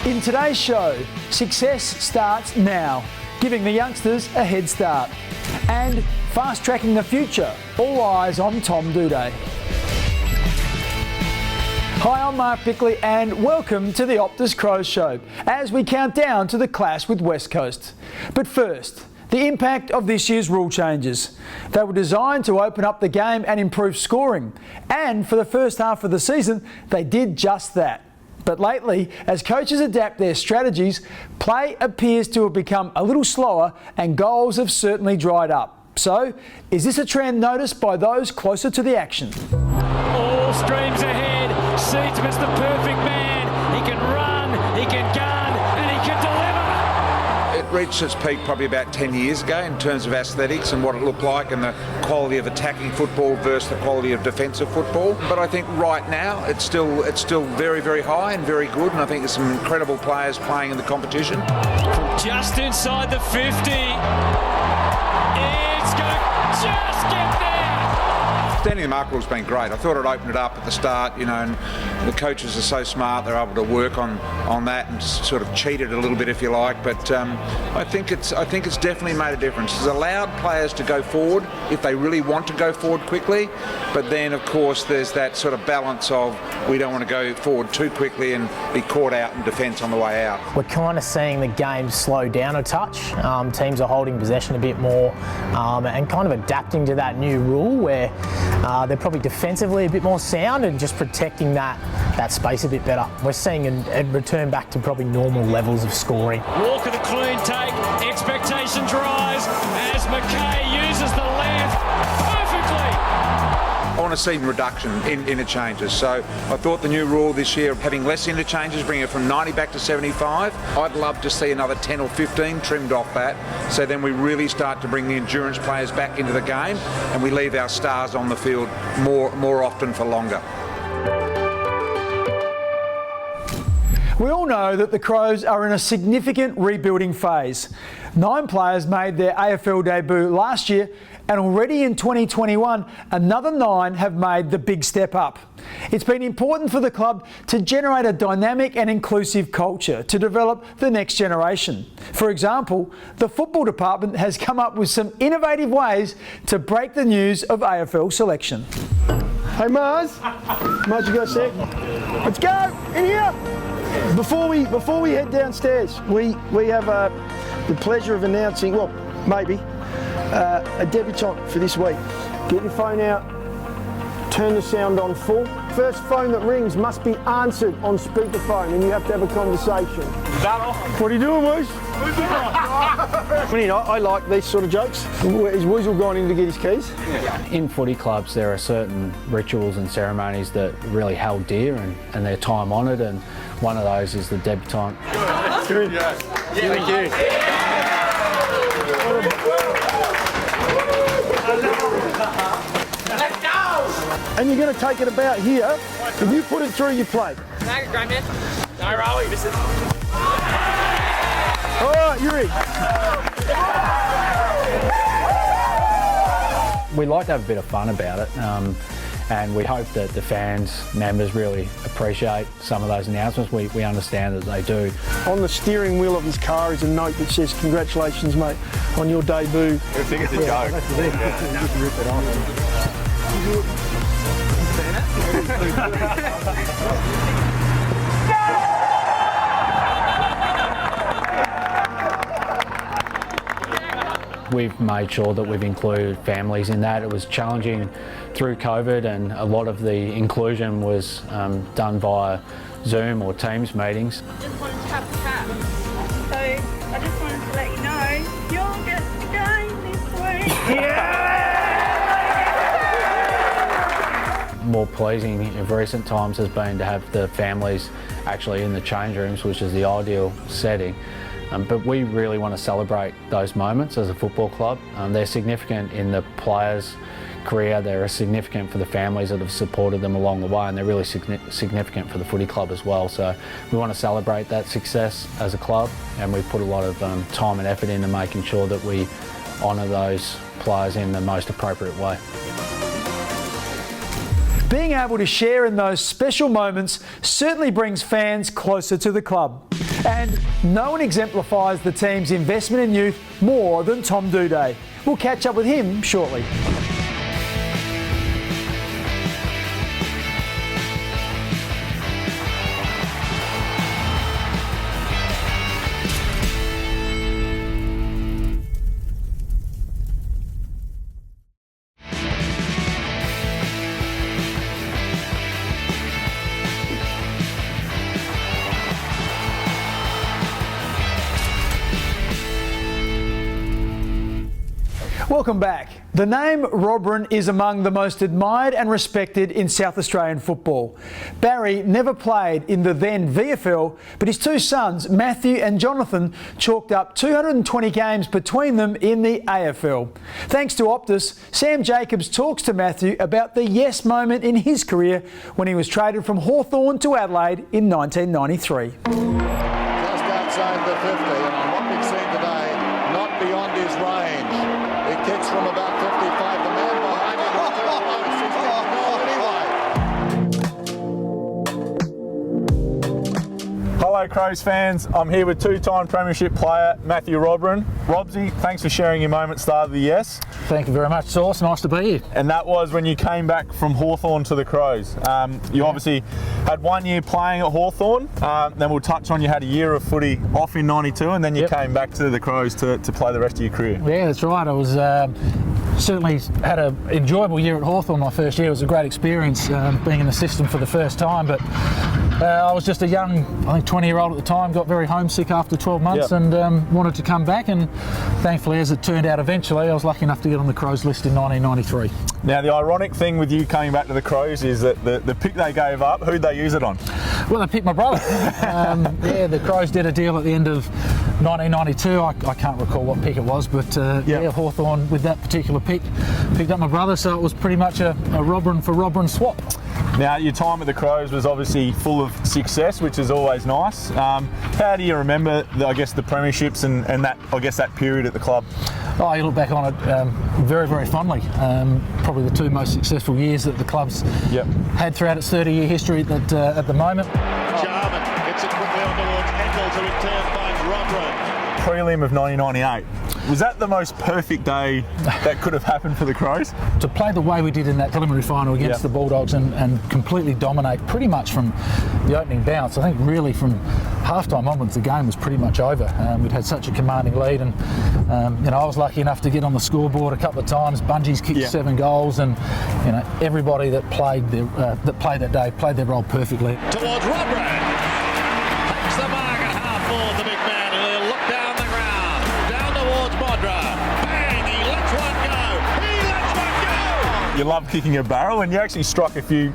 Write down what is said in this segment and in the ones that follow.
In today's show, success starts now, giving the youngsters a head start. And fast-tracking the future, all eyes on Tom Doedee. Hi, I'm Mark Bickley and welcome to the Optus Crows Show as we count down to the clash with West Coast. But first, the impact of this year's rule changes. They were designed to open up the game and improve scoring. And for the first half of the season, they did just that. But lately, as coaches adapt their strategies, play appears to have become a little slower and goals have certainly dried up. So, is this a trend noticed by those closer to the action? All streams ahead. Seedsman's the perfect man. He can run, he can gun, and he can deliver. It reached its peak probably about 10 years ago in terms of aesthetics and what it looked like and the quality of attacking football versus the quality of defensive football. But I think right now it's still very, very high and very good, and I think there's some incredible players playing in the competition. From just inside the 50. It's going to just get there. Standing the mark rule's been great. I thought it opened it up at the start, and the coaches are so smart, they're able to work on that and sort of cheat it a little bit if you like. But I think it's definitely made a difference. It's allowed players to go forward if they really want to go forward quickly, but then of course there's that sort of balance of we don't want to go forward too quickly and be caught out in defence on the way out. We're kind of seeing the game slow down a touch. Teams are holding possession a bit more and kind of adapting to that new rule where they're probably defensively a bit more sound and just protecting that space a bit better. We're seeing a return back to probably normal levels of scoring. Walker the clean take, expectations rise as McKay uses the left perfectly. I want to see reduction in interchanges. So I thought the new rule this year, having less interchanges, bringing it from 90 back to 75, I'd love to see another 10 or 15 trimmed off that. So then we really start to bring the endurance players back into the game and we leave our stars on the field more often for longer. We all know that the Crows are in a significant rebuilding phase. 9 players made their AFL debut last year, and already in 2021, another 9 have made the big step up. It's been important for the club to generate a dynamic and inclusive culture to develop the next generation. For example, the football department has come up with some innovative ways to break the news of AFL selection. Hey Mars, Mars, you got a sec? Let's go, in here. Before we head downstairs, we have the pleasure of announcing, well, maybe, a debutant for this week. Get your phone out, turn the sound on full. First phone that rings must be answered on speakerphone and you have to have a conversation. What are you doing, Woos? I like these sort of jokes. Is Woozle gone in to get his keys? In footy clubs there are certain rituals and ceremonies that really held dear and they're time honoured, and one of those is the debutante. Good. Yes. Thank you. Let's go! And you're going to take it about here, and you put it through your plate. Thank you, Grandman. No, Rolly, this is... All right, you're in. We like to have a bit of fun about it, and we hope that the fans, members really appreciate some of those announcements. We understand that they do. On the steering wheel of his car is a note that says, "Congratulations, mate, on your debut." I think it's a joke. Rip it off. We've made sure that we've included families in that. It was challenging through COVID, and a lot of the inclusion was done via Zoom or Teams meetings. I just wanted to have a chat. So I just wanted to let you know you'll get the game this week. More pleasing of recent times has been to have the families actually in the change rooms, which is the ideal setting. But we really want to celebrate those moments as a football club. They're significant in the players' career, they're significant for the families that have supported them along the way, and they're really significant for the footy club as well. So we want to celebrate that success as a club, and we put a lot of time and effort into making sure that we honour those players in the most appropriate way. Being able to share in those special moments certainly brings fans closer to the club. And no one exemplifies the team's investment in youth more than Tom Doedee. We'll catch up with him shortly. Welcome back. The name Rob Bryn is among the most admired and respected in South Australian football. Barry never played in the then VFL, but his two sons, Matthew and Jonathan, chalked up 220 games between them in the AFL. Thanks to Optus, Sam Jacobs talks to Matthew about the yes moment in his career when he was traded from Hawthorn to Adelaide in 1993. Just outside the 50, and on what we've seen today, not beyond his range. He kicks from about 55. The man behind him is too close. He's getting goal anyway. Hello Crows fans, I'm here with two-time Premiership player Matthew Rob Bryn. Robsy, thanks for sharing your moment start of the yes. Thank you very much, Sauce. Nice to be here. And that was when you came back from Hawthorn to the Crows. You obviously had 1 year playing at Hawthorn, then we'll touch on you had a year of footy off in 92 and then you came back to the Crows to play the rest of your career. Yeah, that's right. I was certainly had an enjoyable year at Hawthorn my first year. It was a great experience being in the system for the first time, but I was just a young, I think 20-year-old at the time, got very homesick after 12 months and wanted to come back, and thankfully, as it turned out eventually, I was lucky enough to get on the Crows list in 1993. Now the ironic thing with you coming back to the Crows is that the pick they gave up, who'd they use it on? Well, they picked my brother. The Crows did a deal at the end of 1992. I can't recall what pick it was, but Hawthorn with that particular pick picked up my brother, so it was pretty much a Rob Bryn for Rob Bryn swap. Now, your time at the Crows was obviously full of success, which is always nice. How do you remember, the premierships and that period at the club? Oh, you look back on it very, very fondly. Probably the two most successful years that the club's had throughout its 30-year history at the moment. Jarman gets it quickly on towards Eccles, who in turn finds Rob Bryn. Prelim of 1998. Was that the most perfect day that could have happened for the Crows? To play the way we did in that preliminary final against the Bulldogs and completely dominate pretty much from the opening bounce. I think really from half-time onwards the game was pretty much over. We'd had such a commanding lead, and I was lucky enough to get on the scoreboard a couple of times. Bungies kicked 7 goals, and everybody that played that day played their role perfectly. Towards Rob Bryn. Takes the mark at half forward, the big man, and he'll look down the ground. Down towards Modra. Bang! He lets one go. He lets one go! You love kicking a barrel, and you actually struck a few,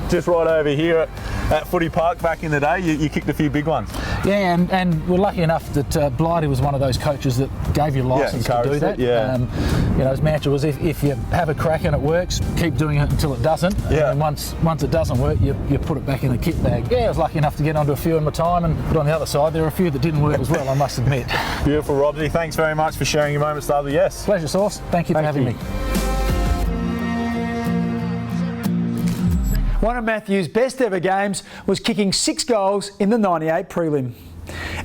just right over here at Footy Park back in the day. You kicked a few big ones. Yeah, and we're lucky enough that Blighty was one of those coaches that gave you license to do that. His mantra was if you have a crack and it works, keep doing it until it doesn't. And once it doesn't work, you put it back in the kit bag. Yeah, I was lucky enough to get onto a few in my time, but on the other side, there are a few that didn't work as well, I must admit. Beautiful, Robsy. Thanks very much for sharing your moment start of the yes. Pleasure, Sauce. Thank you for having me. One of Matthew's best ever games was kicking 6 goals in the 98 prelim.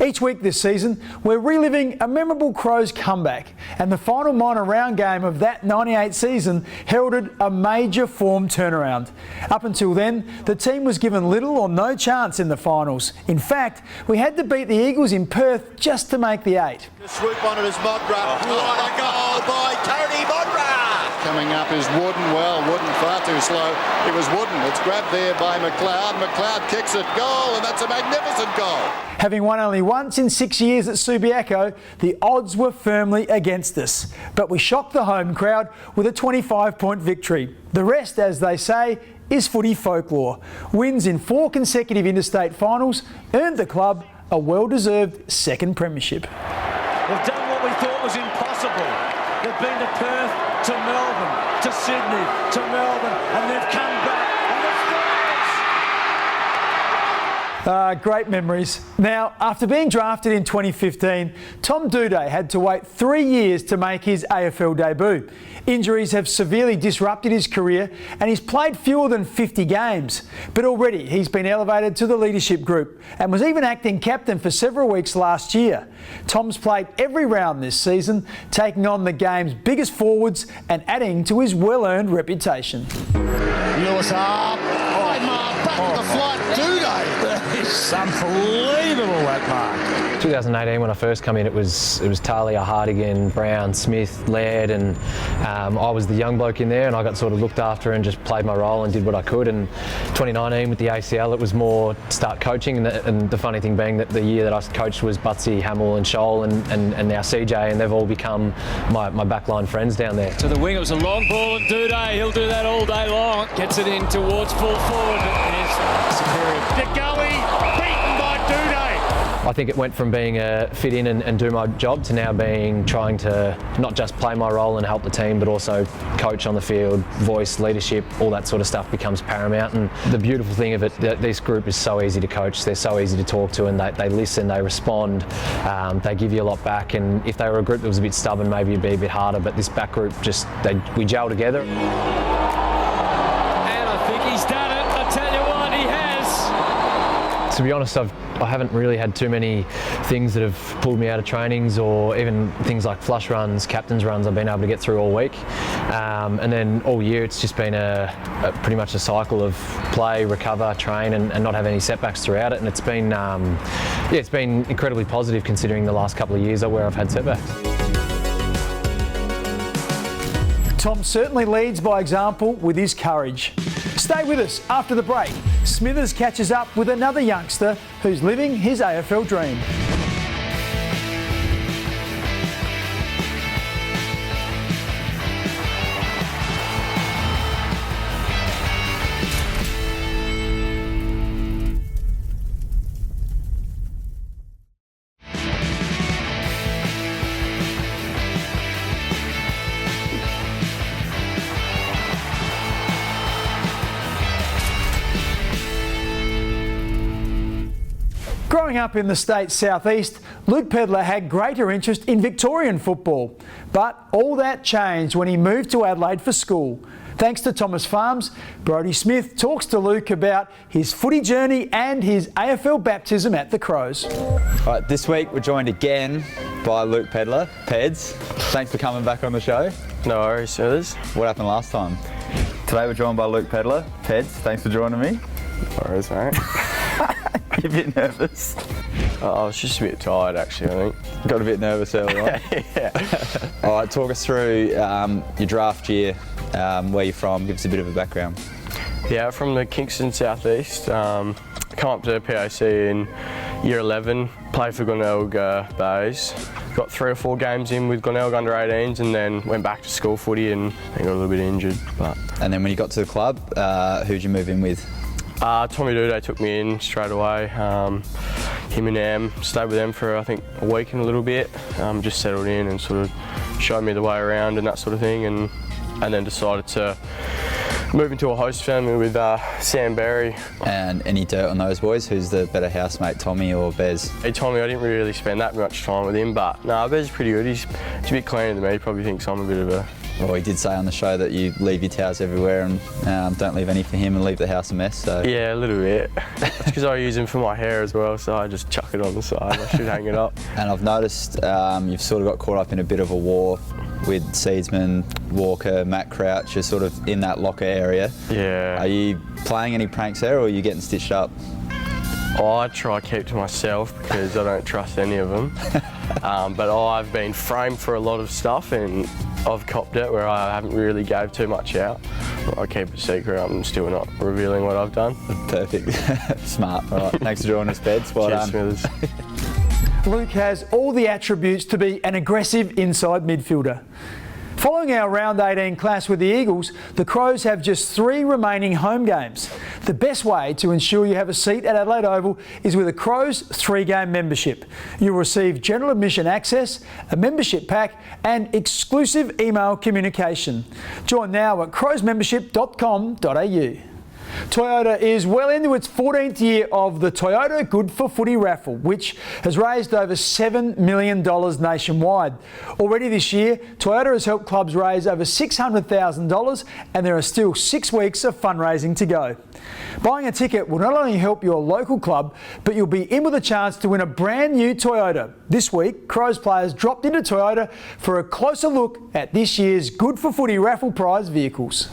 Each week this season, we're reliving a memorable Crows comeback, and the final minor round game of that 98 season heralded a major form turnaround. Up until then, the team was given little or no chance in the finals. In fact, we had to beat the Eagles in Perth just to make the 8. The swoop on it is Modra. What a goal by Tony Modra! Coming up is Wooden. Well, Wooden far too slow. It was Wooden. It's grabbed there by McLeod. McLeod kicks it. Goal, and that's a magnificent goal. Having won only once in 6 years at Subiaco, the odds were firmly against us. But we shocked the home crowd with a 25-point victory. The rest, as they say, is footy folklore. Wins in 4 consecutive interstate finals earned the club a well-deserved second premiership. They've done what we thought was impossible. They've been to Perth, to Melbourne, to Sydney, to Melbourne, and they've come back. Great memories. Now, after being drafted in 2015, Tom Doedee had to wait 3 years to make his AFL debut. Injuries have severely disrupted his career and he's played fewer than 50 games. But already he's been elevated to the leadership group and was even acting captain for several weeks last year. Tom's played every round this season, taking on the game's biggest forwards and adding to his well-earned reputation. Lewis up. Back to the flight. Doedee. It's unbelievable, that mark. 2018, when I first come in, it was Talia, Hardigan, Brown, Smith, Laird, and I was the young bloke in there, and I got sort of looked after and just played my role and did what I could. And 2019 with the ACL, it was more start coaching, and the funny thing being that the year that I coached was Butsy, Hamill and Scholl and now CJ, and they've all become my backline friends down there. To the wing, it was a long ball, and Doedee, he'll do that all day long. Gets it in towards full forward, but it's superior. De Gully, beaten by Doedee. I think it went from being a fit in and do my job to now being trying to not just play my role and help the team, but also coach on the field, voice, leadership, all that sort of stuff becomes paramount. And the beautiful thing of it, this group is so easy to coach, they're so easy to talk to, and they listen, they respond, they give you a lot back. And if they were a group that was a bit stubborn, maybe it'd be a bit harder, but this back group, we gel together. And I think he's done it. I tell you what, he has. To be honest, I haven't really had too many things that have pulled me out of trainings, or even things like flush runs, captain's runs I've been able to get through all week. And then all year it's just been pretty much a cycle of play, recover, train and not have any setbacks throughout it. And it's been, it's been incredibly positive considering the last couple of years where I've had setbacks. Tom certainly leads by example with his courage. Stay with us after the break. Smithers catches up with another youngster who's living his AFL dream. Growing up in the state's southeast, Luke Pedlar had greater interest in Victorian football. But all that changed when he moved to Adelaide for school. Thanks to Thomas Farms, Brodie Smith talks to Luke about his footy journey and his AFL baptism at the Crows. All right, this week we're joined again by Luke Pedlar. Peds, thanks for coming back on the show. No worries, Smithers. What happened last time? Today we're joined by Luke Pedlar. Peds, thanks for joining me. No worries, mate. You're a bit nervous. I was just a bit tired, actually, I think. Got a bit nervous early on. Yeah. All right, talk us through your draft year, where you're from, give us a bit of a background. Yeah, from the Kingston Southeast. Come up to PAC in year 11, played for Glenelg Bays. Got 3 or 4 games in with Glenelg under 18s and then went back to school footy and got a little bit injured. And then when you got to the club, who'd you move in with? Tommy Doedee took me in straight away. Him and Am stayed with them for I think a week and a little bit. Just settled in and sort of showed me the way around and that sort of thing, and then decided to move into a host family with Sam Berry. And any dirt on those boys? Who's the better housemate, Tommy or Bez? Hey, Tommy, I didn't really spend that much time with him, but no, Bez is pretty good. He's a bit cleaner than me. He probably thinks I'm a bit of a... Well, he did say on the show that you leave your towels everywhere and don't leave any for him and leave the house a mess. So yeah, a little bit. That's because I use them for my hair as well, so I just chuck it on the side. I should hang it up. And I've noticed you've sort of got caught up in a bit of a war with Seedsman, Walker, Matt Crouch. You're sort of in that locker area. Yeah. Are you playing any pranks there, or are you getting stitched up? I try to keep to myself because I don't trust any of them. But I've been framed for a lot of stuff and I've copped it where I haven't really gave too much out. I keep it secret. I'm still not revealing what I've done. Perfect. Smart. All right. Thanks for joining us, Beds. Cheers, Smithers. Luke has all the attributes to be an aggressive inside midfielder. Following our round 18 clash with the Eagles, the Crows have just 3 remaining home games. The best way to ensure you have a seat at Adelaide Oval is with a Crows 3-game membership. You'll receive general admission access, a membership pack and exclusive email communication. Join now at crowsmembership.com.au. Toyota is well into its 14th year of the Toyota Good for Footy raffle, which has raised over $7 million nationwide. Already this year, Toyota has helped clubs raise over $600,000, and there are still 6 weeks of fundraising to go. Buying a ticket will not only help your local club, but you'll be in with a chance to win a brand new Toyota. This week, Crows players dropped into Toyota for a closer look at this year's Good for Footy raffle prize vehicles.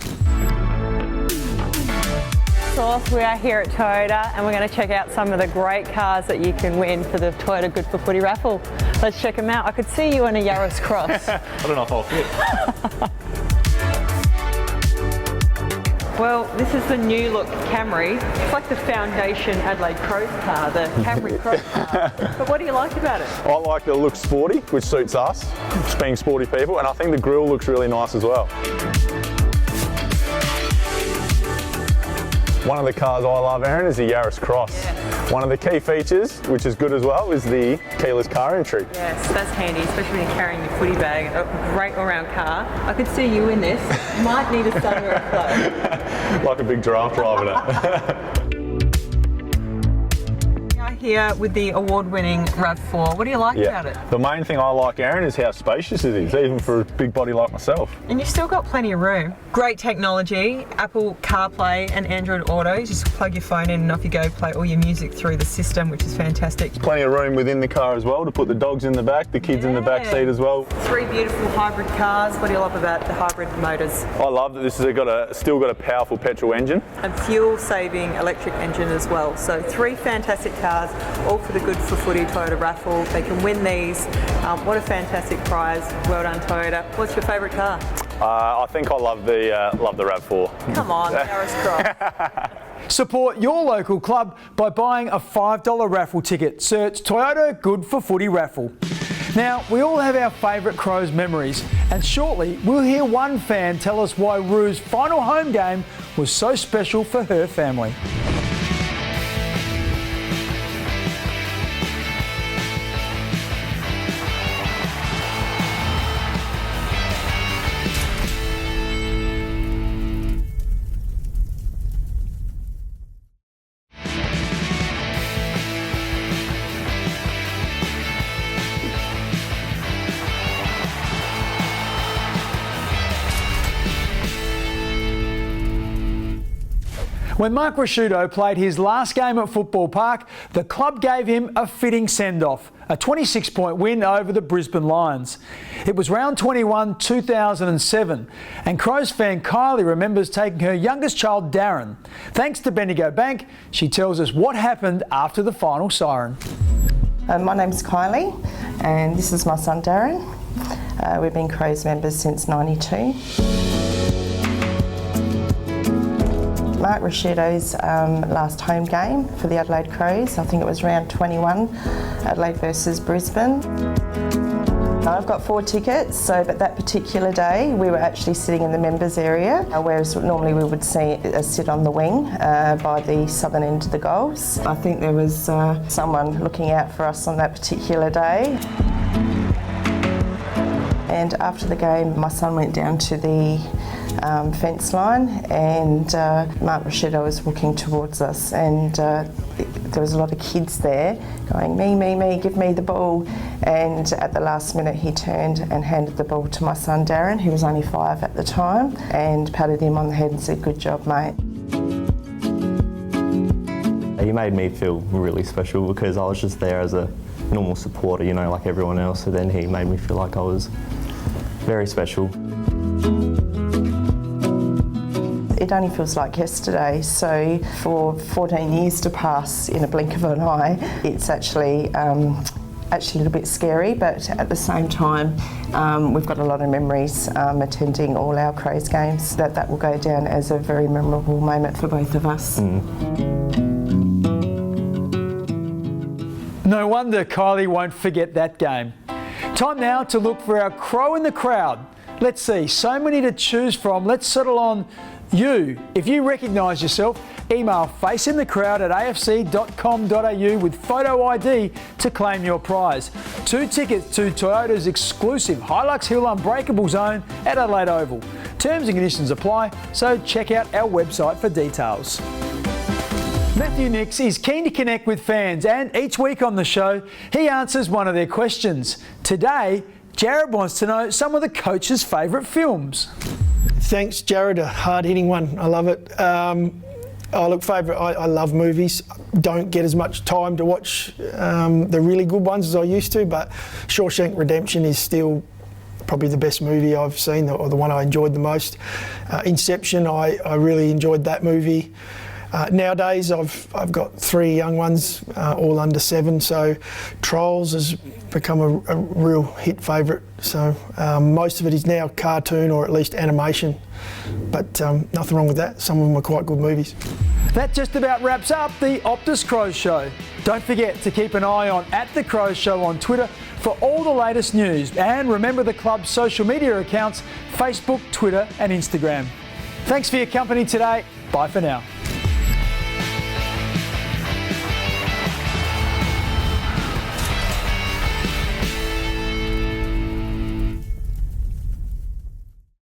We are here at Toyota and we're going to check out some of the great cars that you can win for the Toyota Good for Footy raffle. Let's check them out. I could see you in a Yaris Cross. I don't know if I'll fit. Well, this is the new look Camry. It's like the foundation Adelaide Crows car, the Camry Crows car. But what do you like about it? I like that it looks sporty, which suits us, just being sporty people, and I think the grille looks really nice as well. One of the cars I love, Aaron, is the Yaris Cross. Yeah. One of the key features, which is good as well, is the keyless car entry. Yes, that's handy, especially when you're carrying your footy bag. A great all-round car. I could see you in this. You might need a sunroof though. Like a big giraffe driving it. Here with the award-winning RAV4. What do you like about it? The main thing I like, Aaron, is how spacious it is, even for a big body like myself. And you've still got plenty of room. Great technology, Apple CarPlay and Android Auto. You just plug your phone in and off you go, play all your music through the system, which is fantastic. Plenty of room within the car as well to put the dogs in the back, the kids in the back seat as well. 3 beautiful hybrid cars. What do you love about the hybrid motors? I love that this has still got a powerful petrol engine. And fuel-saving electric engine as well. So 3 fantastic cars, all for the Good for Footy Toyota raffle. They can win these. What a fantastic prize. Well done, Toyota. What's your favourite car? I think I love the RAV4. Come on, Yaris Cross. Support your local club by buying a $5 raffle ticket. Search Toyota Good for Footy raffle. Now, we all have our favourite Crows memories, and shortly we'll hear one fan tell us why Rue's final home game was so special for her family. When Mark Ricciuto played his last game at Football Park, the club gave him a fitting send-off, a 26-point win over the Brisbane Lions. It was round 21, 2007, and Crows fan Kylie remembers taking her youngest child, Darren. Thanks to Bendigo Bank, she tells us what happened after the final siren. My name's Kylie, and this is my son, Darren. We've been Crows members since '92. Mark Ricciuto's last home game for the Adelaide Crows. I think it was round 21, Adelaide versus Brisbane. I've got 4 tickets, but that particular day we were actually sitting in the members area, whereas normally we would sit on the wing by the southern end of the goals. I think there was someone looking out for us on that particular day. And after the game, my son went down to the fence line, and Mark Ricciuto was walking towards us, and there was a lot of kids there going, me, give me the ball. And at the last minute he turned and handed the ball to my son Darren, who was only 5 at the time, and patted him on the head and said, "Good job, mate." He made me feel really special because I was just there as a normal supporter, you know, like everyone else, and then he made me feel like I was very special. It only feels like yesterday, so for 14 years to pass in a blink of an eye, it's actually a little bit scary, but at the same time, we've got a lot of memories attending all our Crows games. That will go down as a very memorable moment for both of us. No wonder Kylie won't forget that game. Time now to look for our Crow in the crowd. Let's see, so many to choose from. Let's settle on you. If you recognise yourself, Email faceinthecrowd@afc.com.au with photo ID to claim your prize. 2 tickets to Toyota's exclusive Hilux Hill Unbreakable Zone at Adelaide Oval. Terms and conditions apply, so check out our website for details. Matthew Nix is keen to connect with fans, and each week on the show, he answers one of their questions. Today, Jared wants to know some of the coach's favourite films. Thanks, Jared. A hard-hitting one. I love it. I love movies. Don't get as much time to watch the really good ones as I used to, but Shawshank Redemption is still probably the best movie I've seen, or the one I enjoyed the most. Inception, I really enjoyed that movie. Nowadays, I've got 3 young ones, all under 7, so Trolls has become a real hit favourite. So most of it is now cartoon or at least animation, but nothing wrong with that. Some of them are quite good movies. That just about wraps up the Optus Crows Show. Don't forget to keep an eye on @TheCrows on Twitter for all the latest news, and remember the club's social media accounts: Facebook, Twitter and Instagram. Thanks for your company today. Bye for now.